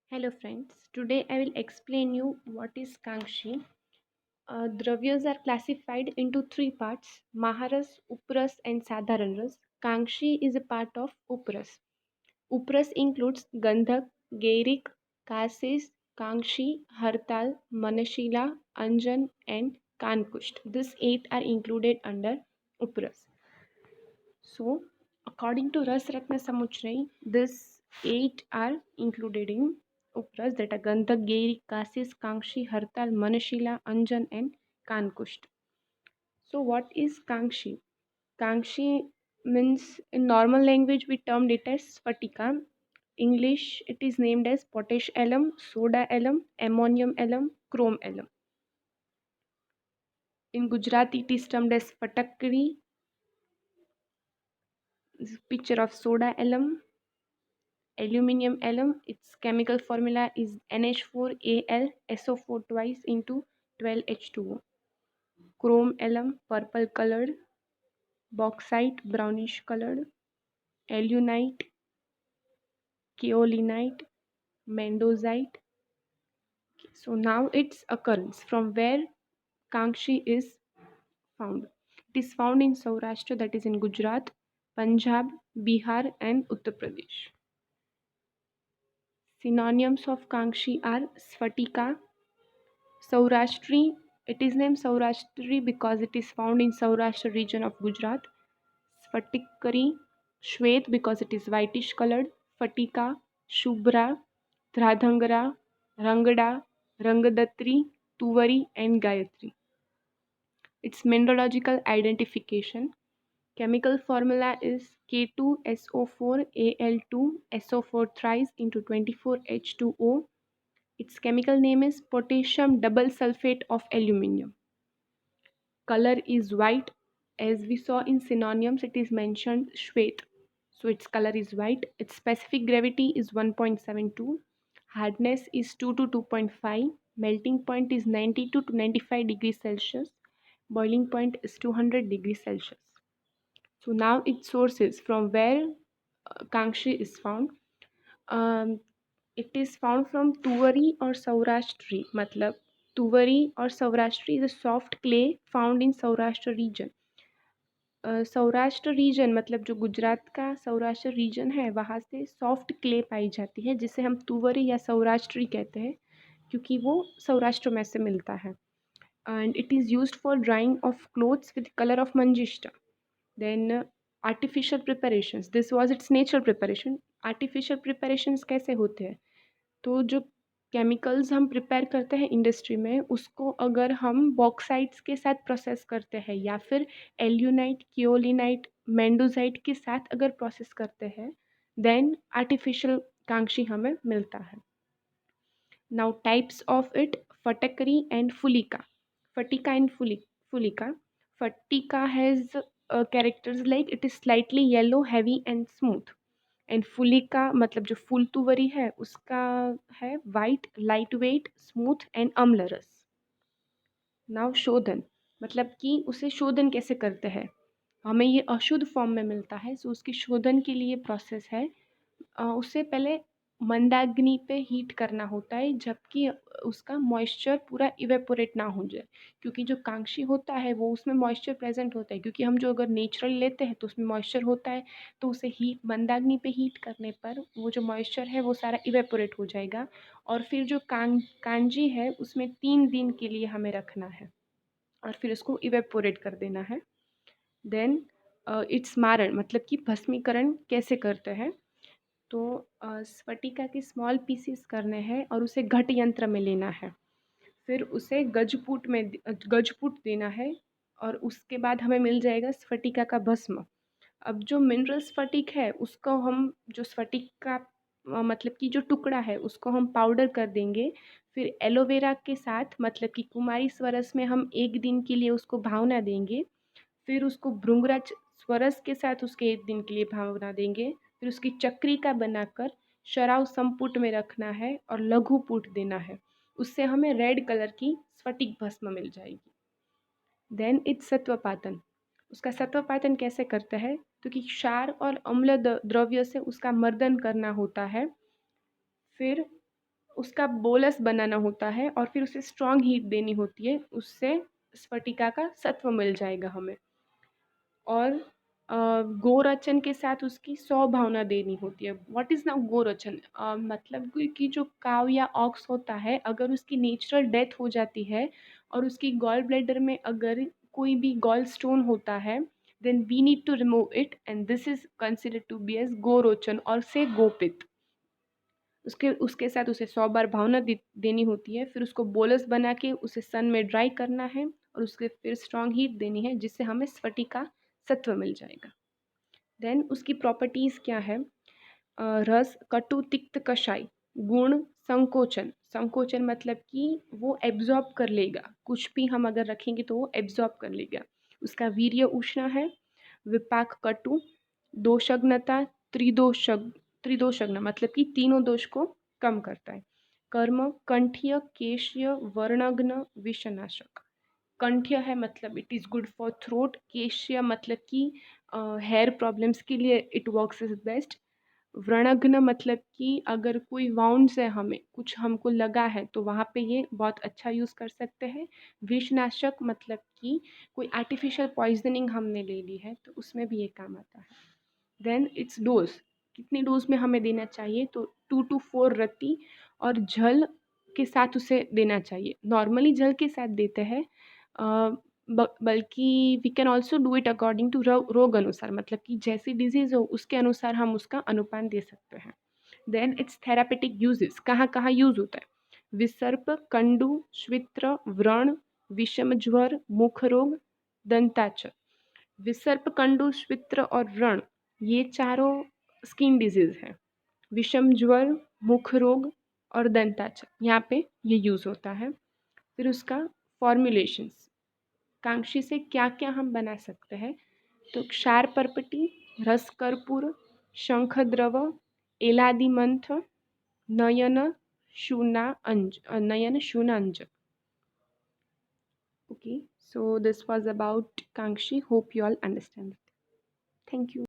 Hello friends, today I will explain you what is Kangshi. Dravyas are classified into three parts, Maharas, Upras and Sadharan Ras. Kangshi is a part of Upras. Upras includes Gandhak, Gairik, Kasis, Kangshi, Hartal, Manashila, Anjan and Kankusht. These eight are included under Upras. So, according to Ras Ratna Samuchray, these eight are included in Upras, that are Gandhak, Gairi, Kasis, Kangshi, Hartal, Manashila, Anjan and Kankusht. So what is Kangshi? Kangshi means, in normal language we termed it as Sphatika. English it is named as potash alum, soda alum, ammonium alum, chrome alum. In Gujarati it is termed as Patakri. This is a picture of soda alum. Aluminium alum, its chemical formula is NH4Al SO4 twice into 12H2O. Chrome alum, purple colored. Bauxite, brownish colored. Alunite, kaolinite, mandosite. So now its occurrence, from where Kangshi is found. It is found in Saurashtra, that is in Gujarat, Punjab, Bihar and Uttar Pradesh. Synonyms of Kangshi are Sphatika, Saurashtri. It is named Saurashtri because it is found in Saurashtra region of Gujarat. Sphatikari, Shwet because it is whitish colored. Phatika, Shubhra, Dhradhangara, Rangada, Rangadatri, Tuvari and Gayatri. Its mineralogical identification. Chemical formula is K2SO4Al2SO4 thrice into 24H2O. Its chemical name is potassium double sulfate of aluminium. Color is white. As we saw in synonyms, it is mentioned Shwet. So its color is white. Its specific gravity is 1.72. Hardness is 2 to 2.5. Melting point is 92 to 95 degrees Celsius. Boiling point is 200 degrees Celsius. So now its sources, from where Kangshi is found. Um, it is found from Tuvari or Saurashtri. मतलब Tuvari or Saurashtri is a soft clay found in Saurashtra region. Saurashtra region मतलब जो गुजरात का Saurashtra reason है वहाँ से soft clay पाई जाती है, जिसे हम तुवरी या सौराष्ट्री कहते हैं क्योंकि वो सौराष्ट्र में से मिलता है. And it is used for drawing of clothes with colour of manjishtha. Then artificial preparations, this was its natural preparation. Artificial preparations कैसे होते हैं? तो जो केमिकल्स हम प्रिपेयर करते हैं इंडस्ट्री में, उसको अगर हम बॉक्साइट्स के साथ प्रोसेस करते हैं या फिर एल्यूनाइट, कियोलिनाइट, मैंडोजाइट के साथ अगर प्रोसेस करते हैं, देन आर्टिफिशियल कांक्षी हमें मिलता है. Now types of it, phatkari and phulika. Phatika and phulika. Phatika has characters like it is slightly yellow, heavy and smooth. And phulika मतलब जो फुल तुवरी है उसका है white, light weight, smooth and amla ras. Now शोधन मतलब कि उसे शोधन कैसे करते हैं. हमें ये अशुद्ध फॉर्म में मिलता है, सो उसकी शोधन के लिए प्रोसेस है. उससे पहले मंदाग्नि पे हीट करना होता है, जबकि उसका मॉइस्चर पूरा इवेपोरेट ना हो जाए, क्योंकि जो कांक्षी होता है वो उसमें मॉइस्चर प्रेजेंट होता है, क्योंकि हम जो अगर नेचुरल लेते हैं तो उसमें मॉइस्चर होता है, तो उसे हीट मंदाग्नि पे हीट करने पर वो जो मॉइस्चर है वो सारा इवेपोरेट हो जाएगा. और फिर जो कांजी है उसमें 3 दिन के लिए हमें रखना है और फिर उसको इवेपोरेट कर देना है. देन इट्स मारण मतलब कि भस्मीकरण कैसे करते हैं. तो स्फटिका के स्मॉल पीसेस करने हैं और उसे घट यंत्र में लेना है, फिर उसे गजपुट देना है और उसके बाद हमें मिल जाएगा स्फटिका का भस्म. अब जो मिनरल स्फटिक है उसको हम जो स्फटिक का मतलब कि जो टुकड़ा है उसको हम पाउडर कर देंगे. फिर एलोवेरा के साथ मतलब कि कुमारी स्वरस में हम 1 दिन के लिए उसको भावना देंगे. फिर उसको भृंगराज स्वरस के साथ उसके 1 दिन के लिए भावना देंगे. फिर उसकी चक्री का बनाकर शराव संपुट में रखना है और लघु पुट देना है. उससे हमें रेड कलर की स्फटिक भस्म मिल जाएगी. Then it's satvapatan. उसका सत्वपातन कैसे करता है, क्योंकि क्षार और अम्ल द्रव्य से उसका मर्दन करना होता है. फिर उसका बोलस बनाना होता है और फिर उसे स्ट्रॉन्ग हीट देनी होती है, उससे स्फटिका का सत्व मिल जाएगा हमें। और गोरचन के साथ उसकी स्वभावना देनी होती है। What is now gorochan? मतलब कि जो काव या ऑक्स होता है, अगर उसकी नेचुरल डेथ हो जाती है और उसकी गॉल ब्लैडर में अगर कोई भी गॉल स्टोन होता है, then we need to remove it and this is considered to be as gorochan और से गोपित। उसके उसके साथ उसे 100 बार भावना देनी होती है, फिर उसको बोलस बना के उसे सन में ड्राई करना है और उसके फिर स्ट्रॉन्ग हीट देनी है, जिससे हमें स्फटिका सत्व मिल जाएगा। देन उसकी प्रॉपर्टीज़ क्या है? रस, कटु, तिक्त, कषाय। गुण, संकोचन। संकोचन मतलब कि वो एब्जॉर्ब कर लेगा, कुछ भी हम अगर रखेंगे तो वो एब्जॉर्ब कर लेगा। उसका वीर्य उष्ण है। विपाक, कटु। दोषज्ञता, त्रिदोषज्ञ मतलब कि तीनों दोष को कम करता है। कर्म, कंठीय, केशीय, वर्णज्ञ, विषनाशक। कंठ्य है मतलब it is good for throat. केशीय मतलब कि हेयर प्रॉब्लम्स के लिए इट वर्क्स इज बेस्ट। व्रणघ्न मतलब कि अगर कोई वाउंड्स है, हमें कुछ हमको लगा है तो वहाँ पे ये बहुत अच्छा यूज़ कर सकते हैं। विषनाशक मतलब कि कोई आर्टिफिशियल पॉइजनिंग हमने ले ली है तो उसमें भी ये काम आता है। देन इट्स डोज, कितनी डोज में हमें देना चाहिए? तो 2 to 4 रत्ती और जल के साथ उसे देना चाहिए। नॉर्मली जल के साथ देते हैं, बल्कि we can also do it according to रोग अनुसार, मतलब कि जैसी डिजीज़ हो उसके अनुसार हम उसका अनुपान दे सकते हैं। देन इट्स थेरापेटिक यूजेस, कहाँ कहाँ यूज होता है? विसर्प, कंडू, श्वित्र, व्रण, विषम ज्वर, मुख रोग, दंताचर। विसर्प, कंडू, श्वित्र और व्रण, ये चारों स्किन डिजीज है। विषम ज्वर, मुख रोग और दंताचर, यहाँ पे ये यूज़ होता है। फिर उसका फॉर्मुलेशंस, कांक्षी से क्या क्या हम बना सकते हैं? तो क्षार पर्पटी, रस कर्पूर, शंख द्रव, एलादि मंथ, नयन नयन शूनांज। Okay, so this was about Kangshi. Hope you all understand it. Thank you.